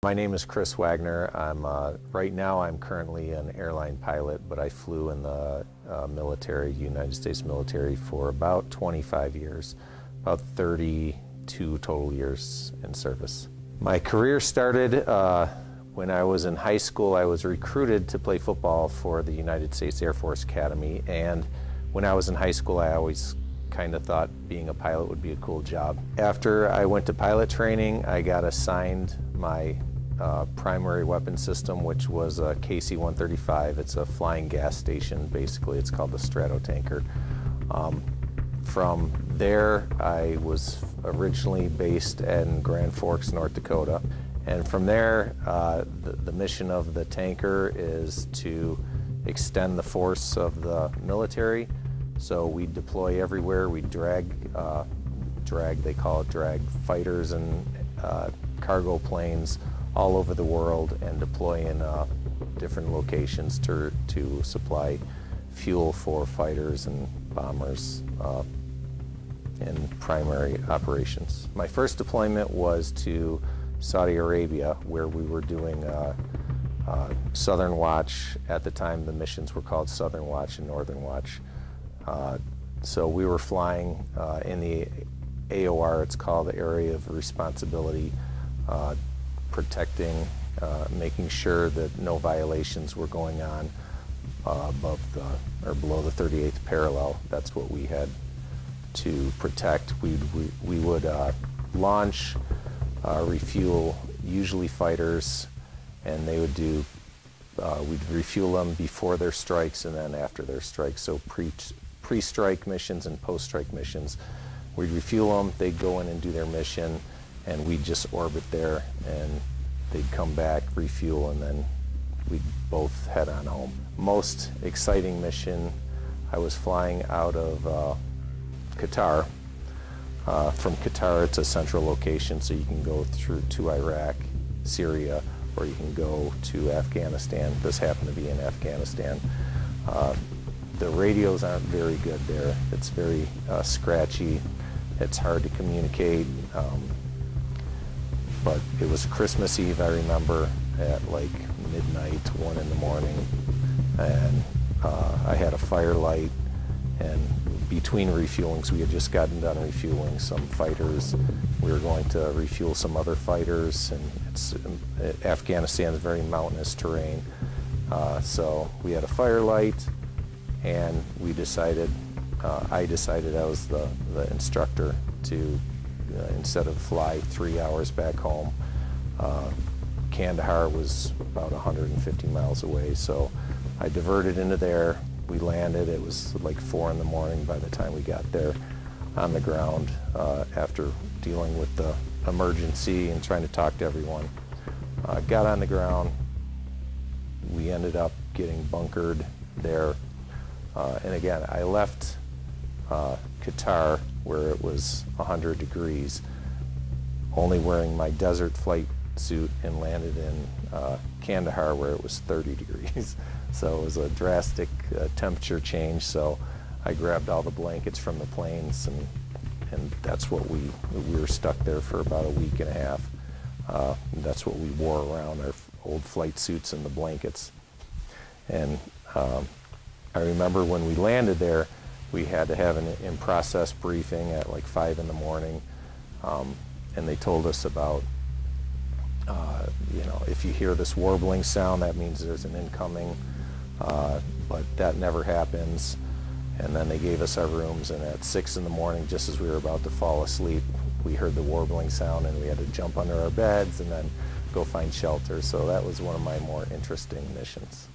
My name is Chris Wagner. Right now I'm currently an airline pilot, but I flew in the military, United States military, for about 25 years, about 32 total years in service. My career started when I was in high school. I was recruited to play football for the United States Air Force Academy, and when I was in high school I always kind of thought being a pilot would be a cool job. After I went to pilot training, I got assigned my primary weapon system, which was a KC-135. It's a flying gas station, basically. It's called the Stratotanker. From there, I was originally based in Grand Forks, North Dakota. And from there, the mission of the tanker is to extend the force of the military. So we deploy everywhere. We drag, they call it drag, fighters and cargo planes all over the world and deploy in different locations to supply fuel for fighters and bombers in primary operations. My first deployment was to Saudi Arabia, where we were doing Southern Watch. At the time, the missions were called Southern Watch and Northern Watch. So we were flying in the AOR, it's called the Area of Responsibility, protecting, making sure that no violations were going on above or below the 38th parallel. That's what we had to protect. We would launch, refuel, usually fighters, and they would do, we'd refuel them before their strikes and then after their strikes. So pre-strike missions and post-strike missions. We'd refuel them, they'd go in and do their mission, and we'd just orbit there, and they'd come back, refuel, and then we'd both head on home. Most exciting mission, I was flying out of Qatar. From Qatar, it's a central location, so you can go through to Iraq, Syria, or you can go to Afghanistan. This happened to be in Afghanistan. The radios aren't very good there. It's very scratchy. It's hard to communicate. But it was Christmas Eve, I remember, at like midnight, 1 in the morning, and I had a firelight, and between refuelings, we had just gotten done refueling some fighters. We were going to refuel some other fighters, and Afghanistan is very mountainous terrain. So we had a firelight, and we decided, I decided I was the instructor to, instead of fly 3 hours back home, Kandahar was about 150 miles away, so I diverted into there. We landed. It was like 4 in the morning by the time we got there on the ground, after dealing with the emergency and trying to talk to everyone. Got on the ground. We ended up getting bunkered there. And again, I left Qatar, where it was 100 degrees, only wearing my desert flight suit, and landed in Kandahar, where it was 30 degrees. So it was a drastic temperature change. So I grabbed all the blankets from the planes, and that's what we were stuck there for about a week and a half. That's what we wore around, our old flight suits and the blankets. And I remember when we landed there, we had to have an in-process briefing at like 5 in the morning, and they told us about, you know, if you hear this warbling sound, that means there's an incoming, but that never happens. And then they gave us our rooms, and at 6 in the morning, just as we were about to fall asleep, we heard the warbling sound, and we had to jump under our beds and then go find shelter. So that was one of my more interesting missions.